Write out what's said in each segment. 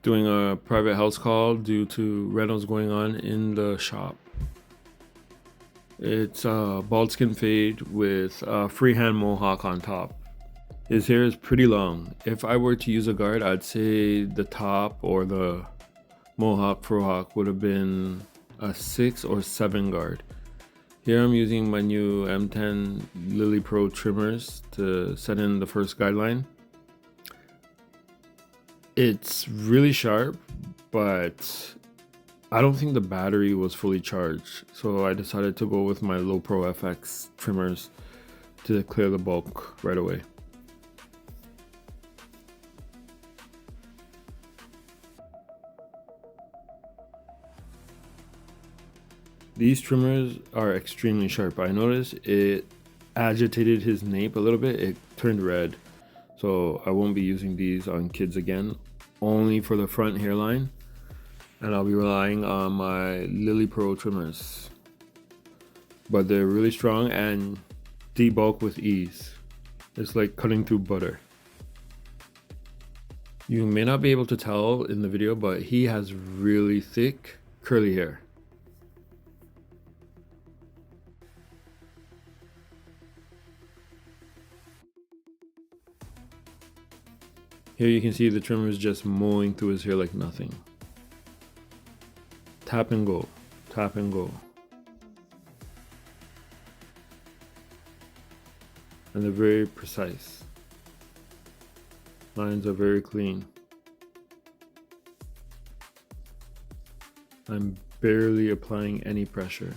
Doing a private house call due to rentals going on in the shop. It's a bald skin fade with a freehand mohawk on top. His hair is pretty long. If I were to use a guard, I'd say the top or the mohawk Fro-hawk would have been a 6 or 7 guard. Here I'm using my new M10 Lily Pro trimmers to set in the first guideline. It's really sharp, but I don't think the battery was fully charged, so I decided to go with my Low Pro FX trimmers to clear the bulk right away. These trimmers are extremely sharp. I noticed it agitated his nape a little bit. It turned red. So I won't be using these on kids again, only for the front hairline. And I'll be relying on my Lily Pro trimmers. But they're really strong and debulk with ease. It's like cutting through butter. You may not be able to tell in the video, but he has really thick curly hair. Here you can see the trimmers just mowing through his hair like nothing. Tap and go, tap and go. And they're very precise. Lines are very clean. I'm barely applying any pressure.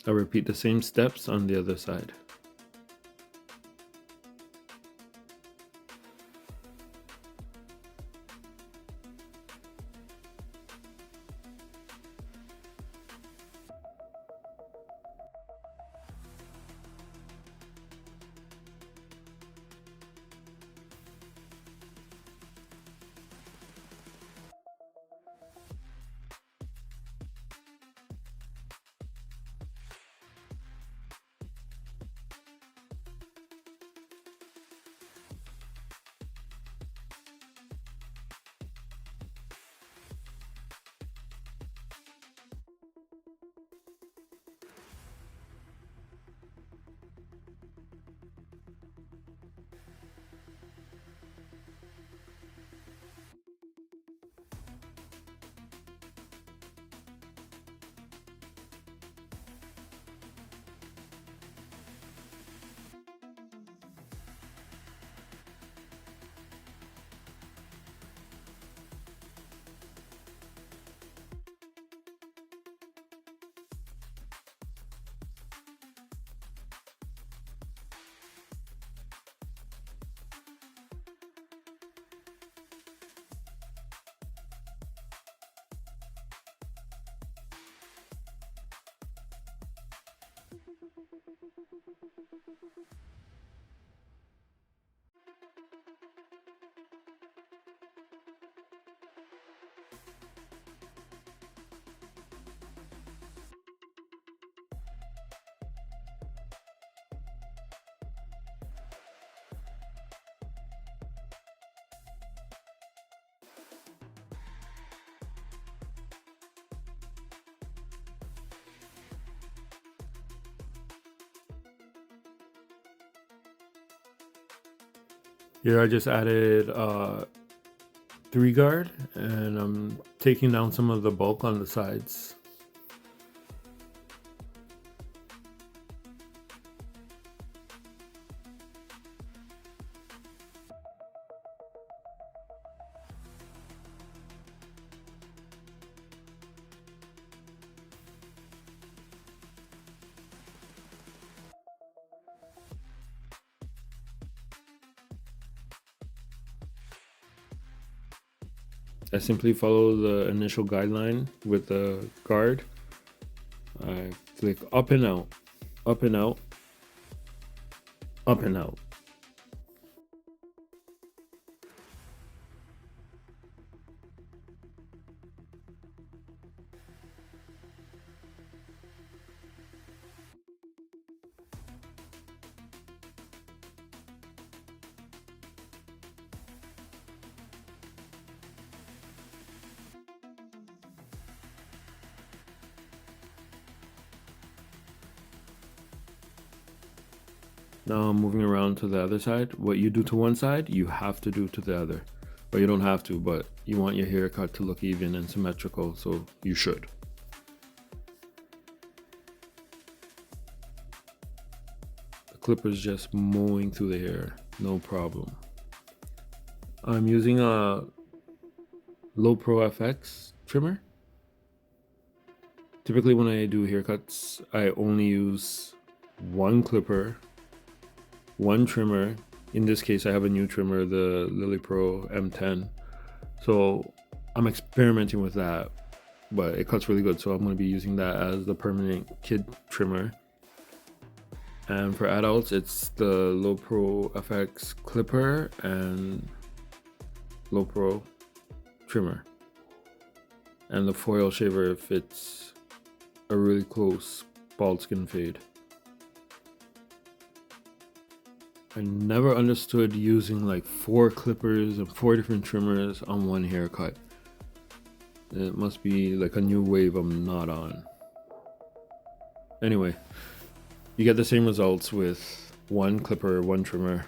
I'll repeat the same steps on the other side. Here I just added 3 guard and I'm taking down some of the bulk on the sides. I simply follow the initial guideline with the guard. I click up and out, up and out, up and out. Now I'm moving around to the other side. What you do to one side, you have to do to the other. But you don't have to, but you want your haircut to look even and symmetrical, so you should. The clipper's just mowing through the hair, no problem. I'm using a Low Pro FX trimmer. Typically when I do haircuts, I only use one clipper, one trimmer. In this case, I have a new trimmer, the Lily Pro M10. So I'm experimenting with that, but it cuts really good. So I'm going to be using that as the permanent kid trimmer. And for adults, it's the Low Pro FX clipper and Low Pro trimmer. And the foil shaver if it's a really close bald skin fade. I never understood using like 4 clippers and 4 different trimmers on one haircut. It must be like a new wave I'm not on. Anyway, you get the same results with one clipper, one trimmer.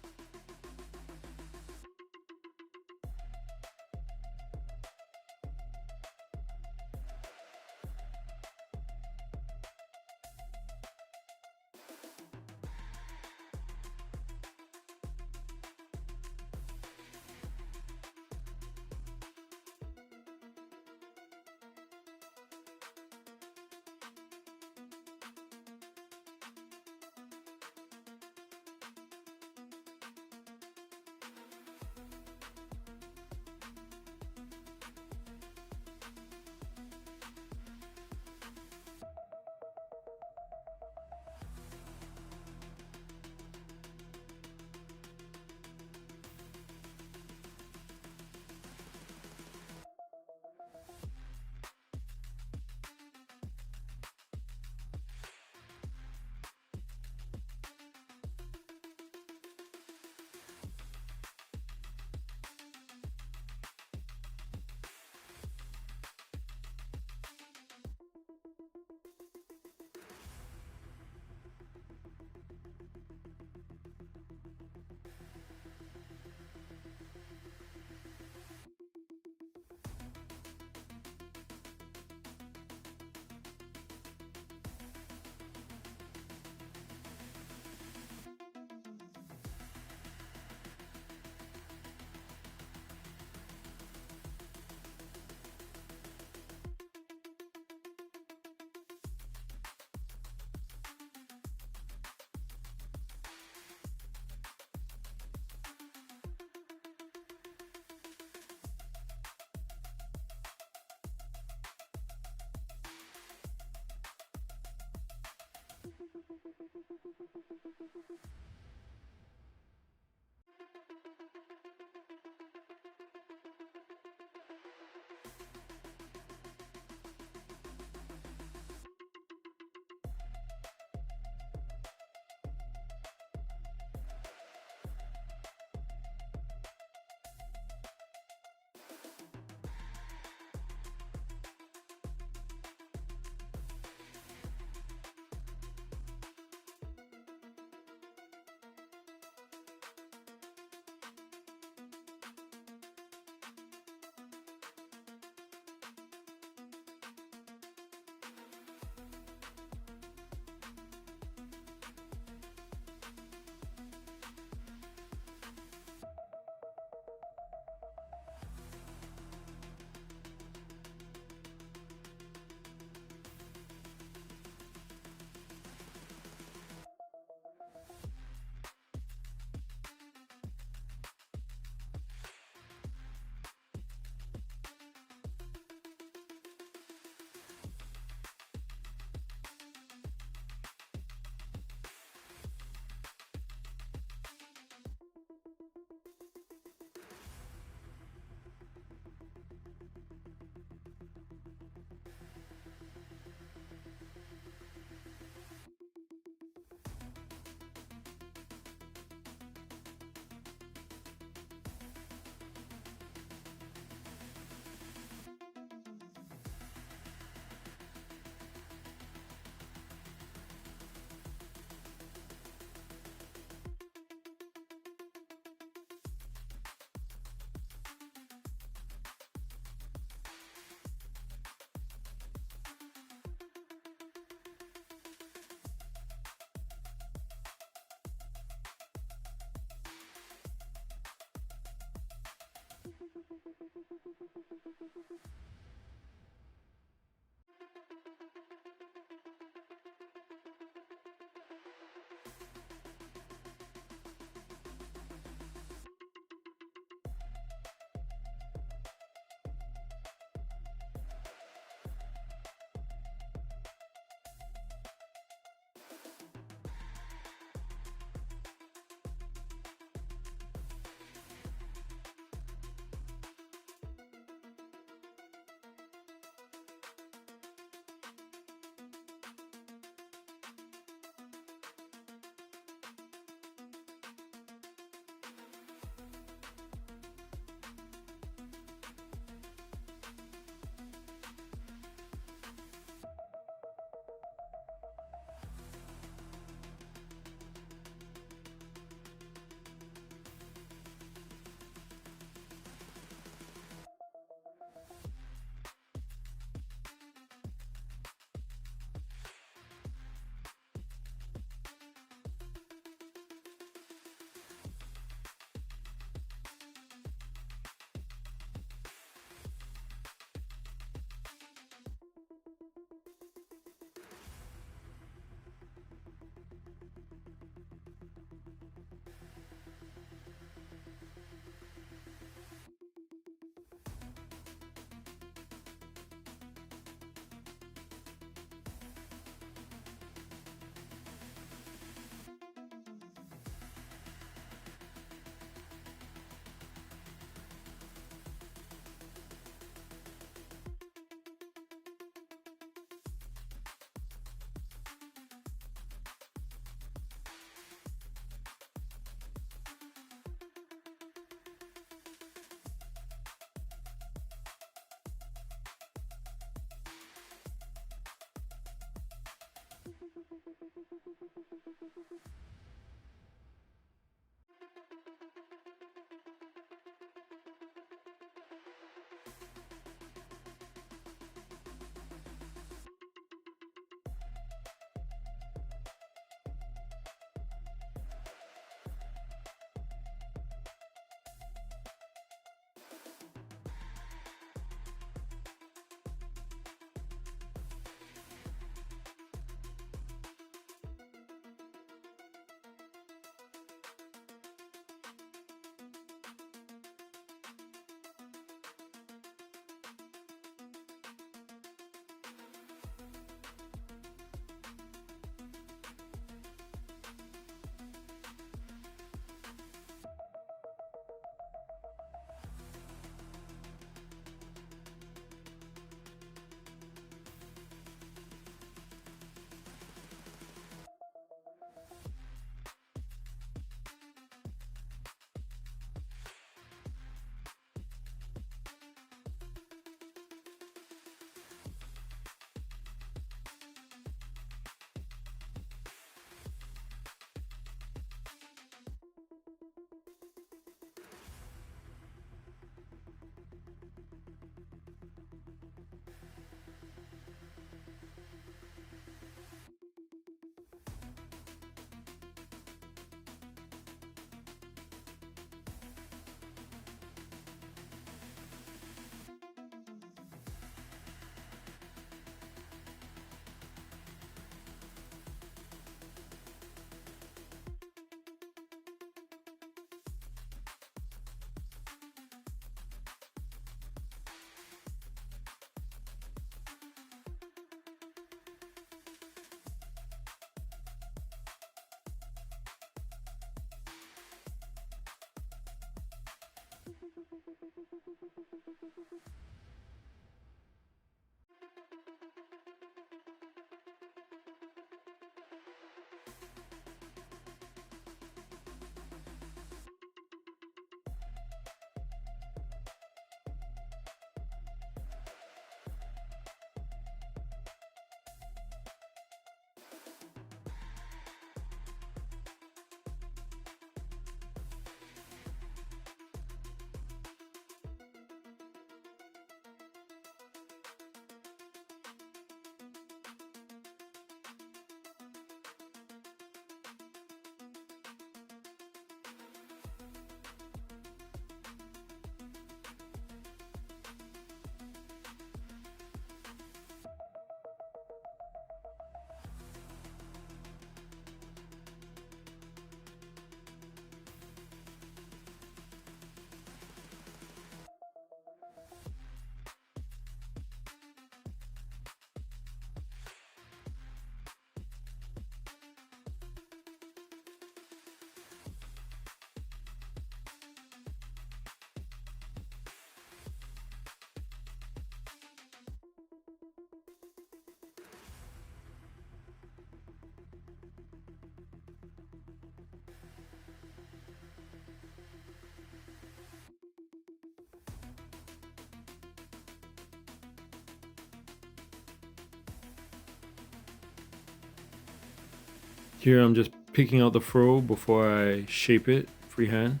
Here I'm just picking out the fro before I shape it freehand.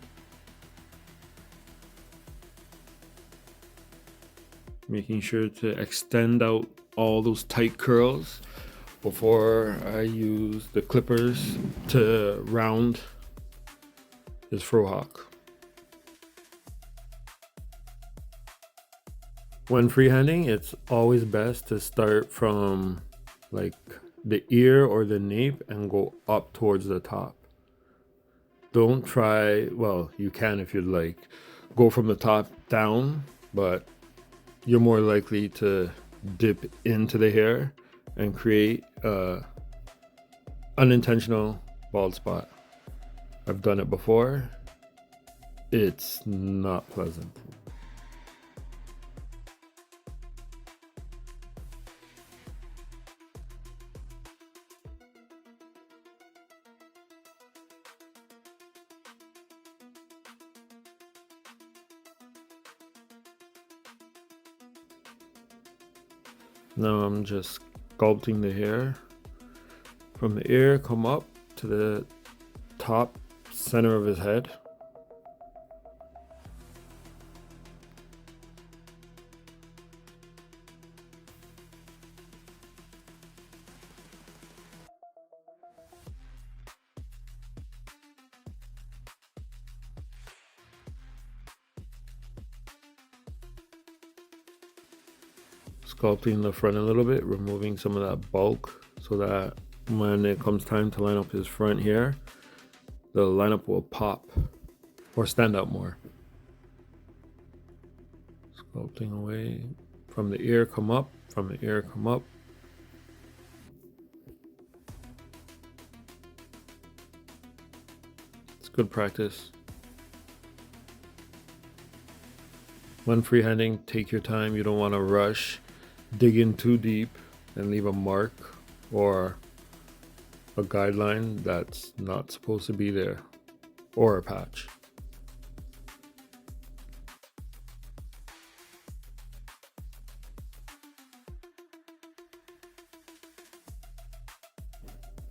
Making sure to extend out all those tight curls before I use the clippers to round his Fro-hawk. When freehanding, it's always best to start from like the ear or the nape and go up towards the top. Don't try, well, you can if you'd like, go from the top down, but you're more likely to dip into the hair and create a unintentional bald spot. I've done it before. It's not pleasant. Now I'm just sculpting the hair from the ear, come up to the top center of his head. Sculpting the front a little bit, removing some of that bulk so that when it comes time to line up his front hair, the lineup will pop or stand out more. Sculpting away from the ear, come up, from the ear, come up. It's good practice. When freehanding, take your time. You don't want to rush, dig in too deep and leave a mark or a guideline that's not supposed to be there, or a patch.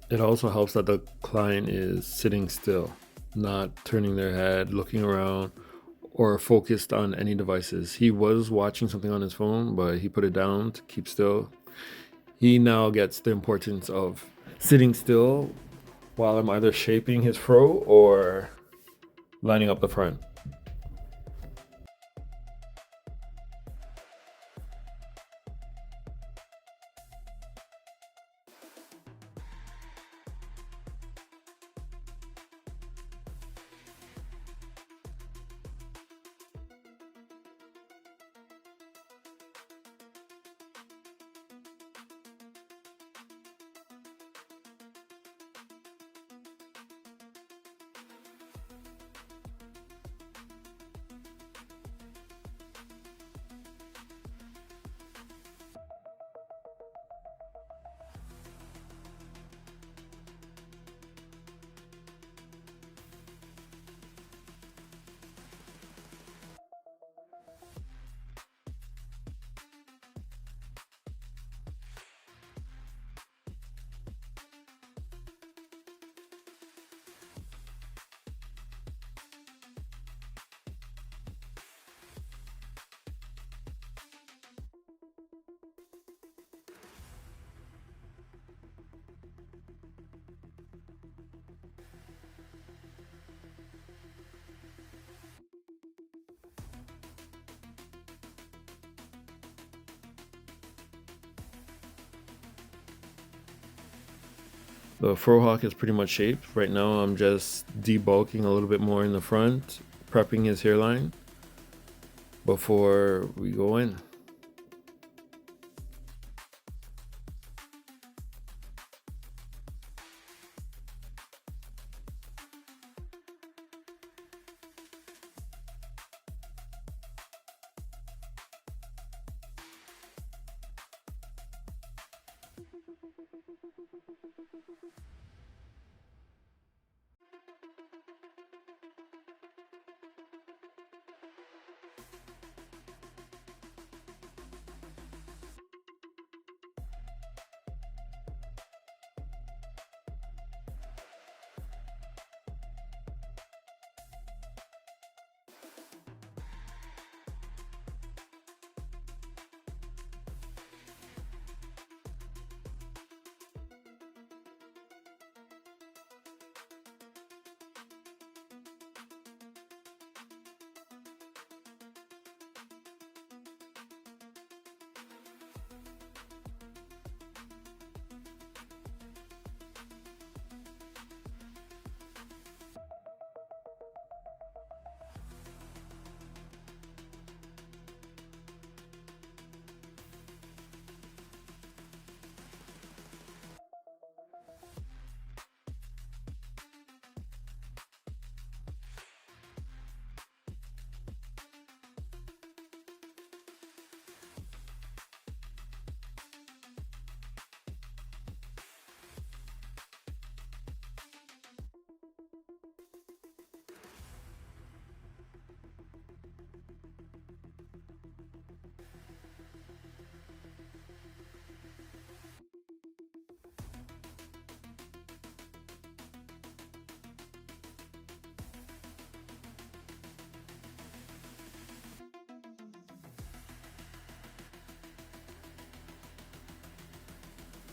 It also helps that the client is sitting still, not turning their head, looking around, or focused on any devices. He was watching something on his phone, but he put it down to keep still. He now gets the importance of sitting still while I'm either shaping his fro or lining up the front. The Fro-hawk is pretty much shaped. Right now I'm just debulking a little bit more in the front, prepping his hairline before we go in.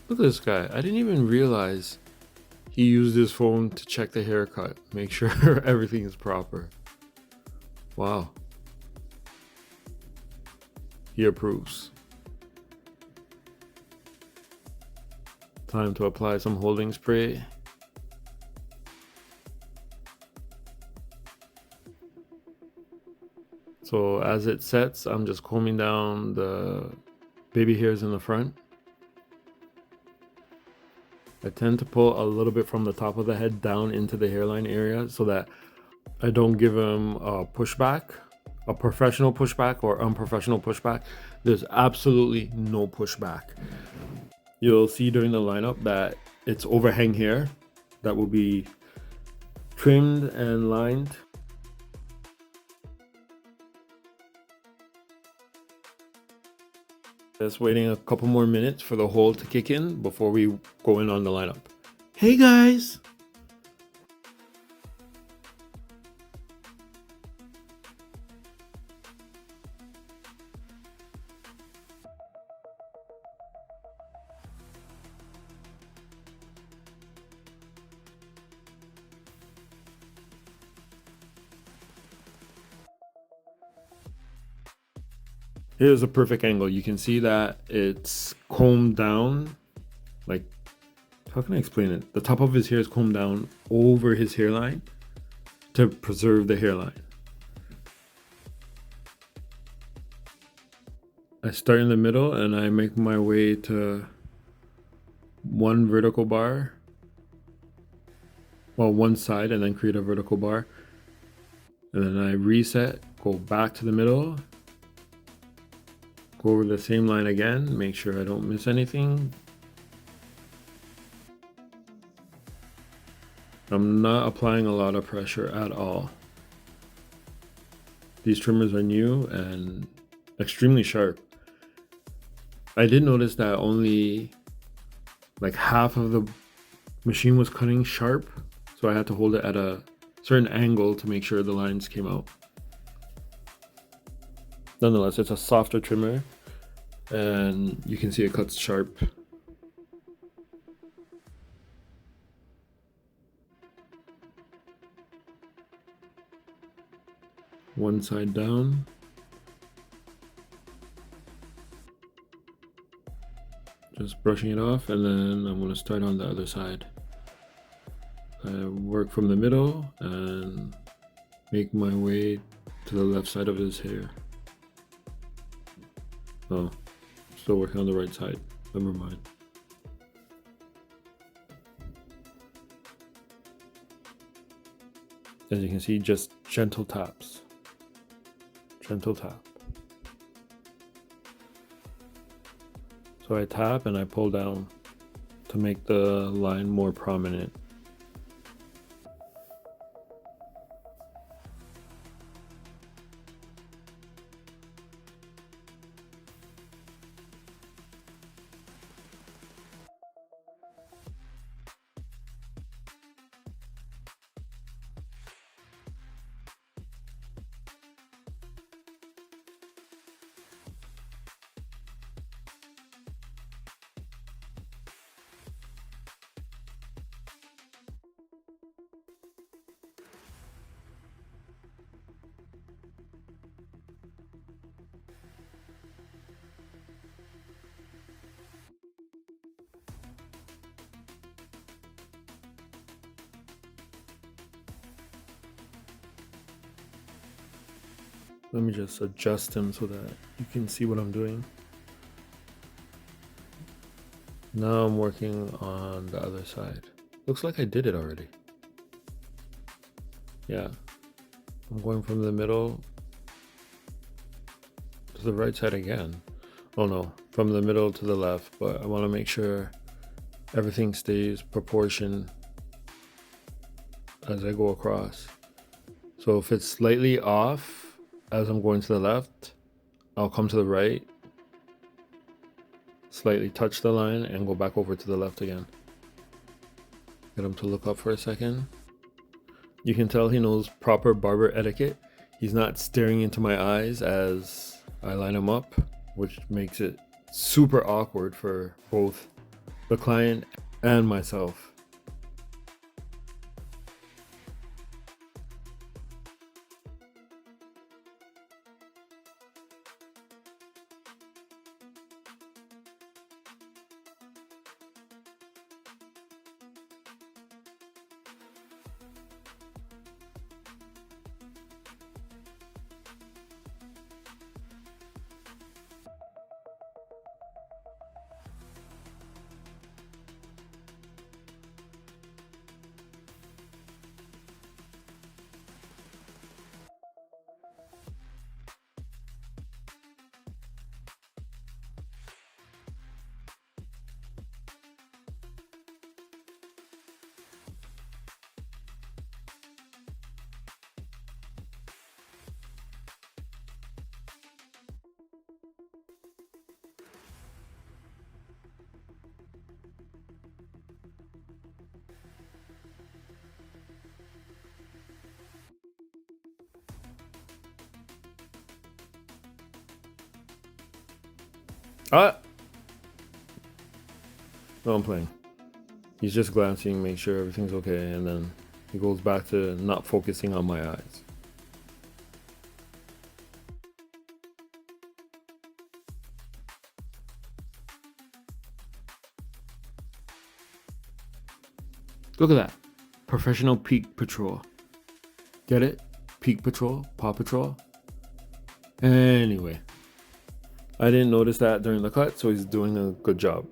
Look at this guy. I didn't even realize he used his phone to check the haircut, make sure everything is proper. Wow. He approves. Time to apply some holding spray. So as it sets, I'm just combing down the baby hairs in the front. I tend to pull a little bit from the top of the head down into the hairline area so that I don't give him a pushback, a professional pushback or unprofessional pushback. There's absolutely no pushback. You'll see during the lineup that it's overhang hair that will be trimmed and lined. Just waiting a couple more minutes for the hold to kick in before we go in on the lineup. Hey guys! Here's a perfect angle. You can see that it's combed down. Like, how can I explain it? The top of his hair is combed down over his hairline to preserve the hairline. I start in the middle and I make my way to one vertical bar. Well, one side, and then create a vertical bar. And then I reset, go back to the middle, go over the same line again, make sure I don't miss anything. I'm not applying a lot of pressure at all. These trimmers are new and extremely sharp. I did notice that only like half of the machine was cutting sharp, so I had to hold it at a certain angle to make sure the lines came out. Nonetheless, it's a softer trimmer and you can see it cuts sharp. One side down. Just brushing it off, and then I'm going to start on the other side. I work from the middle and make my way to the left side of his hair. Oh, still working on the right side. Never mind. As you can see, just gentle taps. Gentle tap. So I tap and I pull down to make the line more prominent. Let me just adjust him so that you can see what I'm doing. Now I'm working on the other side. Looks like I did it already. Yeah. I'm going from the middle to the right side again. Oh no, from the middle to the left, but I want to make sure everything stays proportioned as I go across. So if it's slightly off as I'm going to the left, I'll come to the right. slightly touch the line and go back over to the left again. Get him to look up for a second. You can tell he knows proper barber etiquette. He's not staring into my eyes as I line him up, which makes it super awkward for both the client and myself. Ah! No, I'm playing. He's just glancing, make sure everything's okay, and then he goes back to not focusing on my eyes. Look at that. Professional Peak Patrol. Get it? Peak Patrol? Paw Patrol? Anyway. I didn't notice that during the cut, so he's doing a good job.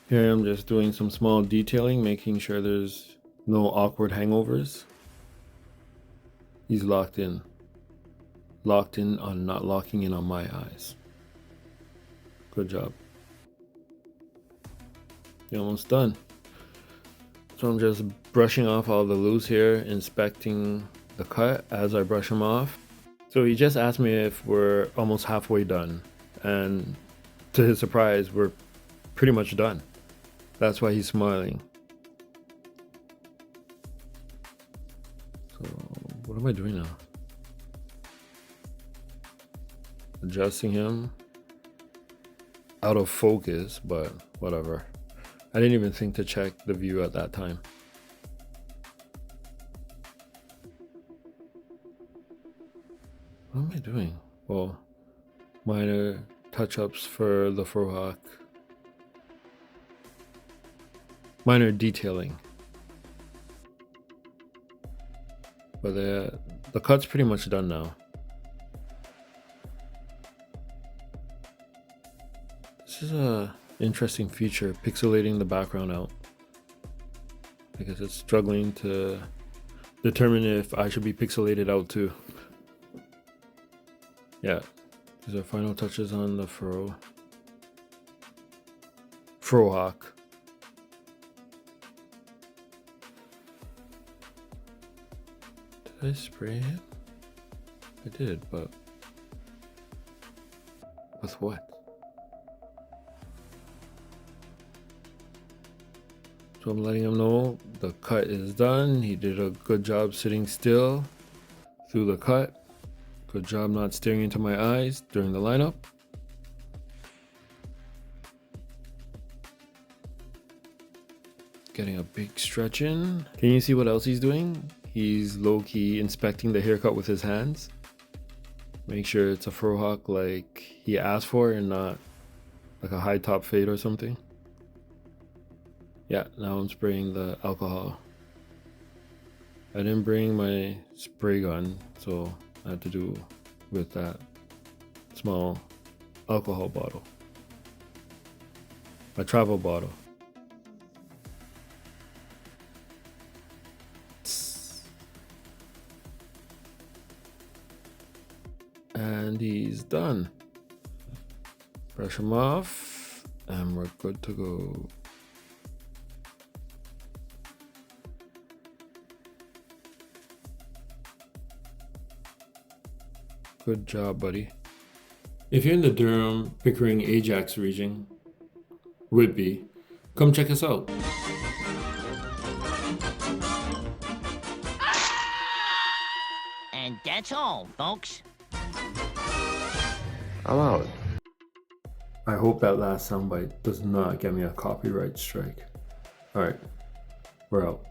Here I'm just doing some small detailing, making sure there's no awkward hangovers. He's locked in. Locked in on not locking in on my eyes. Good job. You're almost done. So I'm just brushing off all the loose hair, inspecting the cut as I brush him off. So he just asked me if we're almost halfway done. And to his surprise, we're pretty much done. That's why he's smiling. So what am I doing now? Adjusting him. Out of focus, but whatever. I didn't even think to check the view at that time. What am I doing? Well, minor touch-ups for the Fro-hawk. Minor detailing. But the cut's pretty much done now. This is a interesting feature, pixelating the background out. Because it's struggling to determine if I should be pixelated out too. Yeah, these are final touches on the Fro-hawk. Did I spray it? I did, but with what? So I'm letting him know the cut is done. He did a good job sitting still through the cut. Good job not staring into my eyes during the lineup. Getting a big stretch in. Can you see what else he's doing? He's low-key inspecting the haircut with his hands. Make sure it's a Fro-hawk like he asked for and not like a high top fade or something. Yeah, now I'm spraying the alcohol. I didn't bring my spray gun, so I had to do with that small alcohol bottle. My travel bottle. And he's done. Brush him off and we're good to go. Good job, buddy. If you're in the Durham, Pickering, Ajax region, Whitby, come check us out. And that's all, folks. I'm out. I hope that last soundbite does not get me a copyright strike. Alright, we're out.